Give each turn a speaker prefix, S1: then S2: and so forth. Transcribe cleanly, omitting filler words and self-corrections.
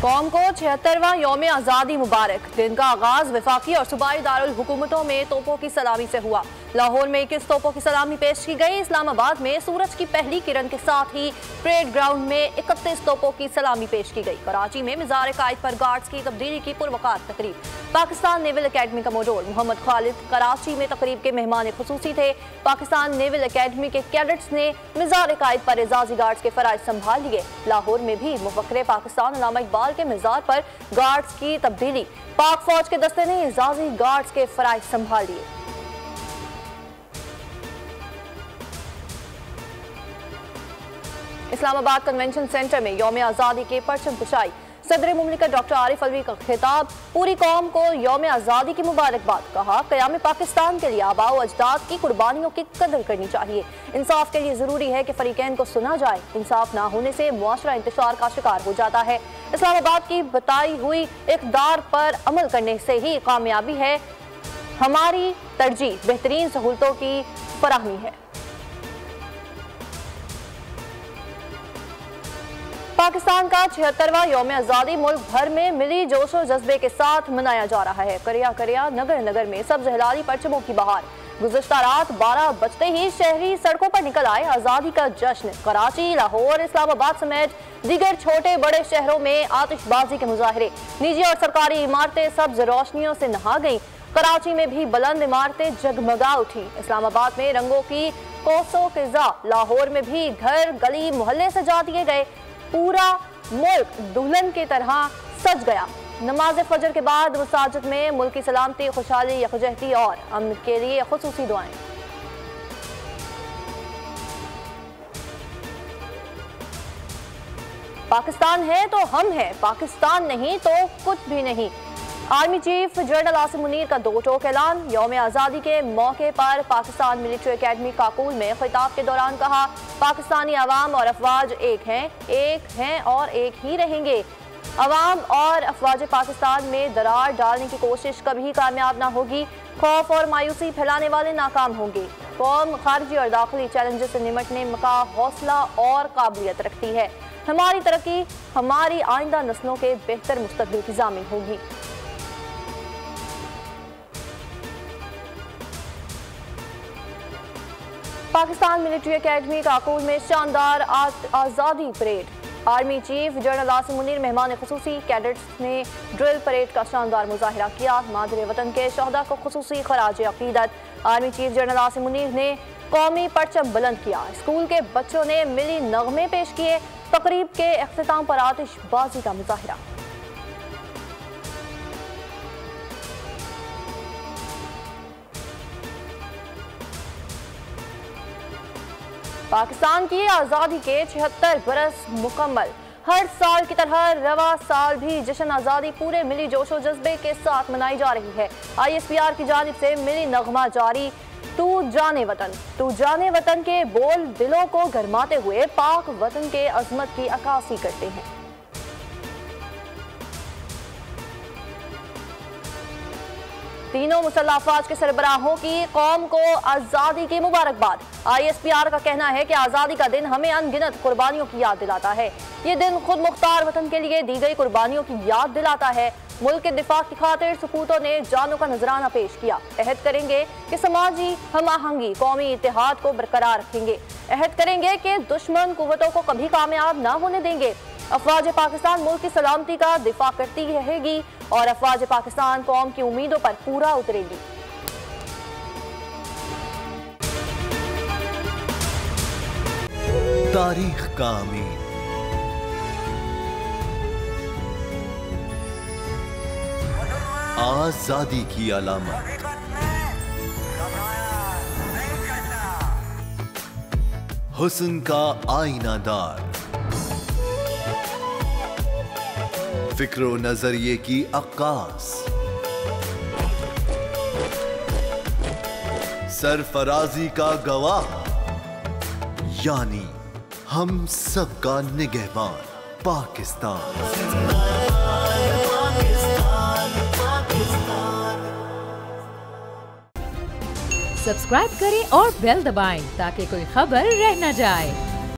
S1: कौम को 76वां यौम आज़ादी मुबारक। दिन का आगाज वफाकी और सूबाई दारुल हुकूमतों में तोपों की सलामी से हुआ। लाहौर में 21 तोपों की सलामी पेश की गई। इस्लामाबाद में सूरज की पहली किरण के साथ ही परेड ग्राउंड में 31 तोपों की सलामी पेश की गई। कराची में मज़ार कायद पर गार्ड्स की तब्दीली की पुरवकार तकरीब। पाकिस्तान नेवल अकेडमी का मोडोर मोहम्मद खालिद कराची में तकरीब के मेहमान खुसूसी थे। पाकिस्तान नेवल अकेडमी के कैडेट्स ने मज़ार कायद पर एजाजी गार्ड्स के फराइज संभाल लिए। लाहौर में भी मुफक्किर पाकिस्तान अल्लामा इकबाल के मज़ार पर गार्ड्स की तब्दीली। पाक फौज के दस्ते ने एजाजी गार्ड्स के फराइज संभाल लिए। इस्लामाबाद कन्वेंशन सेंटर में यौम आज़ादी के परचम कुशाई। सदर मुमलिकत डॉक्टर आरिफ अलवी का खिताब। पूरी कौम को यौम आज़ादी की मुबारकबाद। कहा, क़याम पाकिस्तान के लिए आबाओ अजदाद की कुर्बानियों की कदर करनी चाहिए। इंसाफ के लिए ज़रूरी है कि फ़रीक़ैन को सुना जाए। इंसाफ ना होने से मुआशरा इंतशार का शिकार हो जाता है। इस्लामाबाद की बताई हुई इक़दार पर अमल करने से ही कामयाबी है। हमारी तरजीह बेहतरीन सहूलतों की फराहमी है। पाकिस्तान का 76वां यौम आज़ादी मुल्क भर में मिली जोशो जज्बे के साथ मनाया जा रहा है। करिया करिया नगर नगर में सब्ज़ हिलाली परचमों की बहार। गुज़श्ता रात 12 बजते ही शहरी सड़कों पर निकल आए। आज़ादी का जश्न। कराची, लाहौर, इस्लामाबाद समेत दीगर छोटे बड़े शहरों में आतिशबाजी के मुजाहरे। निजी और सरकारी इमारतें सब्ज रोशनियों से नहा गईं। कराची में भी बुलंद इमारतें जगमगा उठी। इस्लामाबाद में रंगों की कोसों क़िज़ा। लाहौर में भी घर गली मोहल्ले सजा दिए गए। पूरा मुल्क दुल्हन की तरह सज गया। नमाज फजर के बाद मसाजिद में मुल्क की सलामती, खुशहाली, यकजहती और अमन के लिए खुसूसी दुआएं। पाकिस्तान है तो हम हैं, पाकिस्तान नहीं तो कुछ भी नहीं। Army chief general Asim Munir का दो टोक ऐलान। यौम आज़ादी के मौके पर पाकिस्तान मिलिट्री अकेडमी काकुल में खिताब के दौरान कहा, पाकिस्तानी अवाम और अफवाज एक हैं और एक ही रहेंगे। अवाम और अफवाज पाकिस्तान में दरार डालने की कोशिश कभी कामयाब ना होगी। खौफ और मायूसी फैलाने वाले नाकाम होंगे। कौम खारजी और दाखिली चैलेंजेस से निमटने का हौसला और काबिलियत रखती है। हमारी तरक्की हमारी आइंदा नस्लों के बेहतर मुस्तकबिल की ज़ामिन होगी। पाकिस्तान मिलिट्री अकेडमी काकुल में शानदार आज़ादी parade. Army chief general Asim Munir मेहमान खुसूसी। कैडेट्स ने ड्रिल परेड का शानदार मुजाहिरा किया। मादरे वतन के शहदा को खुसूसी खराज अकीदत। Army chief general Asim Munir ने कौमी परचम बुलंद किया। स्कूल के बच्चों ने मिली नगमे पेश किए। तकरीब के इख्तिताम पर आतिशबाजी का मुजाहिरा। पाकिस्तान की आज़ादी के 76 बरस मुकम्मल। हर साल की तरह रवा साल भी जश्न आज़ादी पूरे मिली जोशो जज्बे के साथ मनाई जा रही है। ISPR की जानिब से मिली नगमा जारी। तू जाने वतन के बोल दिलों को गरमाते हुए पाक वतन के अजमत की अक्कासी करते हैं। तीनों मुसल्लह अफवाज के सरबराहों की कौम को आज़ादी की मुबारकबाद। ISPR का कहना है कि आज़ादी का दिन हमें अनगिनत कुर्बानियों की याद दिलाता है। ये दिन खुद मुख्तार वतन के लिए दी गई कुर्बानियों की याद दिलाता है। मुल्क के दिफा की खातिर सपूतों ने जानों का नजराना पेश किया। अहद करेंगे कि समाजी हम आहंगी कौमी इत्तेहाद को बरकरार रखेंगे। अहद करेंगे कि दुश्मन कुव्वतों को कभी कामयाब ना होने देंगे। अफवाज पाकिस्तान मुल्क की सलामती का दिफा करती रहेगी और अफवाज पाकिस्तान कौम की उम्मीदों पर पूरा उतरेगी।
S2: तारीख का अमीर, आजादी की अलामत, हुस्न का आईनादार, फिक्र व नजरिए की अक्कास, सरफराजी का गवाह, यानी हम सबका निगहबान पाकिस्तान।
S3: सब्सक्राइब करें और बेल दबाएं ताकि कोई खबर रह न जाए।